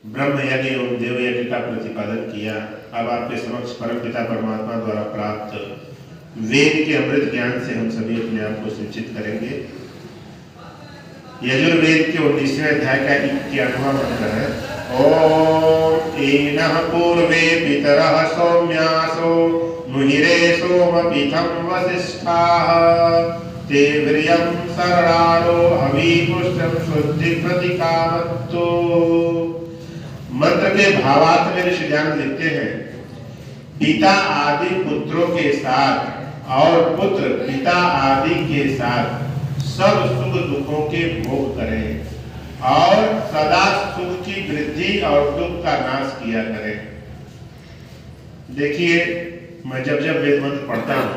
ब्रह्म यज्ञ एवं देव यज्ञ का प्रतिपादन किया। अब आपके समक्ष परमपिता परमात्मा द्वारा प्राप्त वेद के अमृत ज्ञान से हम सभी अपने आप को सिंचित करेंगे। यजुर्वेद के 19वें अध्याय का 91वां मंत्र है। ओम एनः पूर्वे पितरः सौम्यासो मुहिरे सोमपीठं वसिष्ठाः ते व्रियं सरणारो हविपुष्टं शुद्धि प्रतिकामत्तो। मंत्र के भावार्थ में ऋषिजान लिखते हैं, पिता आदि पुत्रों के साथ और पुत्र पिता आदि के साथ सब सुख दुखों के भोग करें और सदा सुख की वृद्धि और दुख का नाश किया करें। देखिए, मैं जब जब वेद मंत्र पढ़ता हूँ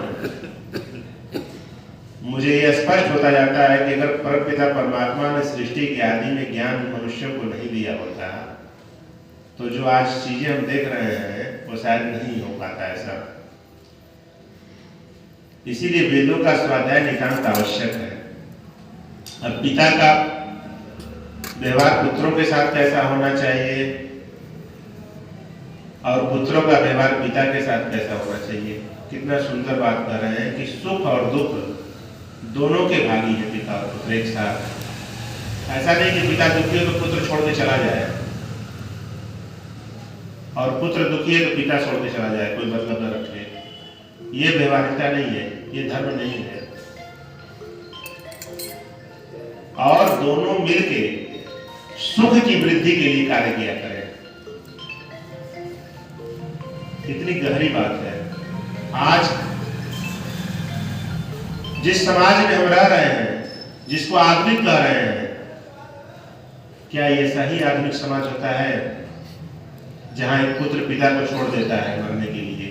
मुझे यह स्पष्ट होता जाता है कि अगर परमपिता परमात्मा ने सृष्टि के आदि में ज्ञान मनुष्यों को नहीं दिया होता तो जो आज चीजें हम देख रहे हैं वो शायद नहीं हो पाता ऐसा। इसीलिए वेदों का स्वाध्याय नितांत आवश्यक है। अब पिता का व्यवहार पुत्रों के साथ कैसा होना चाहिए और पुत्रों का व्यवहार पिता के साथ कैसा होना चाहिए, कितना सुंदर बात कर रहे हैं कि सुख और दुख दोनों के भागी है पिता और पुत्र एक साथ। ऐसा नहीं कि पिता दुखी है तो पुत्र छोड़ के चला जाए और पुत्र दुखी है तो पिता छोड़ के चला जाए, कोई मतलब न रखे। ये व्यवहारिकता नहीं है, ये धर्म नहीं है। और दोनों मिलके सुख की वृद्धि के लिए कार्य किया करें। कितनी गहरी बात है। आज जिस समाज में हम रह रहे हैं, जिसको आधुनिक कह रहे हैं, क्या ये सही आधुनिक समाज होता है जहां एक पुत्र पिता को छोड़ देता है मरने के लिए?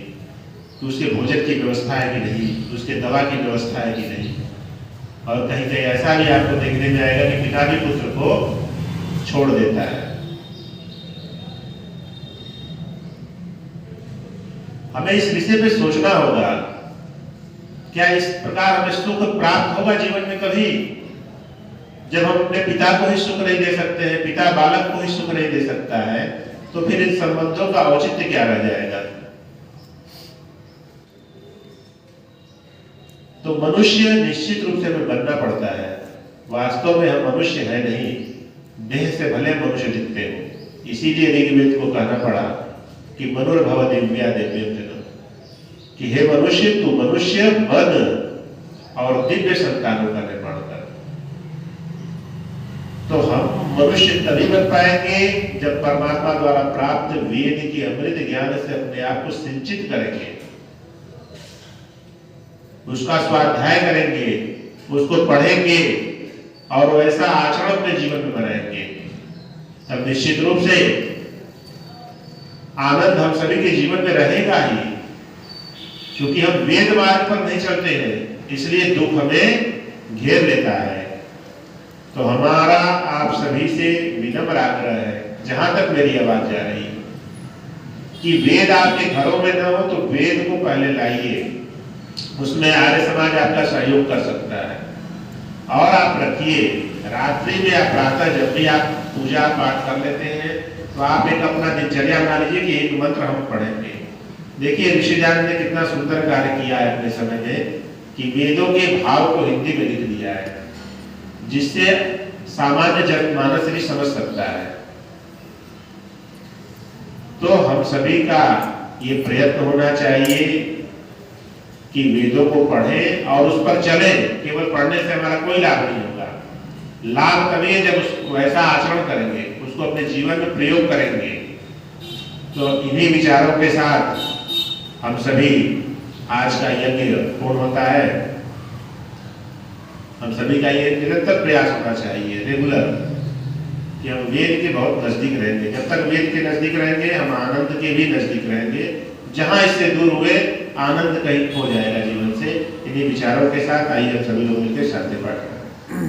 तो उसके भोजन की व्यवस्था है कि नहीं, उसके दवा की व्यवस्था है कि नहीं? और कहीं कहीं ऐसा भी आपको देखने में आएगा कि पिता भी पुत्र को छोड़ देता है। हमें इस विषय पे सोचना होगा, क्या इस प्रकार हमें सुख प्राप्त होगा जीवन में कभी? जब हम अपने पिता को ही सुख नहीं दे सकते हैं, पिता बालक को ही सुख नहीं दे सकता है, तो फिर इन संबंधों का औचित्य क्या रह जाएगा? तो मनुष्य निश्चित रूप से हमें बनना पड़ता है। वास्तव में हम मनुष्य है नहीं, देह से भले मनुष्य दिखते हो। इसीलिए ऋग्वेद को कहना पड़ा कि मनुर्भव दिव्या दिव्यम जन्म, कि हे मनुष्य तू मनुष्य बन और दिव्य संतानों का निर्माण कर। तो हम मनुष्य तभी बन पाएंगे जब परमात्मा द्वारा प्राप्त वेद के अमृत ज्ञान से अपने आप को सिंचित करेंगे, उसका स्वाध्याय करेंगे, उसको पढ़ेंगे और वैसा आचरण अपने जीवन में बनाएंगे। तब निश्चित रूप से आनंद हम सभी के जीवन में रहेगा ही। क्योंकि हम वेद मार्ग पर नहीं चलते हैं, इसलिए दुख हमें घेर लेता है। तो हमारा आप सभी से विनम्र आग्रह है, जहां तक मेरी आवाज जा रही है, कि वेद आपके घरों में न हो तो वेद को पहले लाइए। उसमें आर्य समाज आपका सहयोग कर सकता है। और आप रखिए, रात्रि में या प्रातः जब भी आप पूजा पाठ कर लेते हैं तो आप एक अपना दिनचर्या बना लीजिए कि एक मंत्र हम पढ़ेंगे। देखिए, ऋषिजान ने कितना सुंदर कार्य किया है अपने समय में कि वेदों के भाव को हिंदी में लिख दिया है, जिससे सामान्य जनमानस भी समझ सकता है। तो हम सभी का ये प्रयत्न होना चाहिए कि वेदों को पढ़ें और उस पर चलें। केवल पढ़ने से हमारा कोई लाभ नहीं होगा। लाभ तभी है जब उसको ऐसा आचरण करेंगे, उसको अपने जीवन में प्रयोग करेंगे। तो इन्हीं विचारों के साथ हम सभी आज का यज्ञ पूर्ण होता है। हम सभी का ये निरंतर प्रयास होना चाहिए, रेगुलर, कि हम वेद के बहुत नजदीक रहेंगे। जब तक वेद के नजदीक रहेंगे हम आनंद के भी नजदीक रहेंगे। जहां इससे दूर हुए आनंद कहीं खो जाएगा जीवन से। इन्हीं विचारों के साथ आइए हम सभी लोग मिलकर शांति पाठ करें।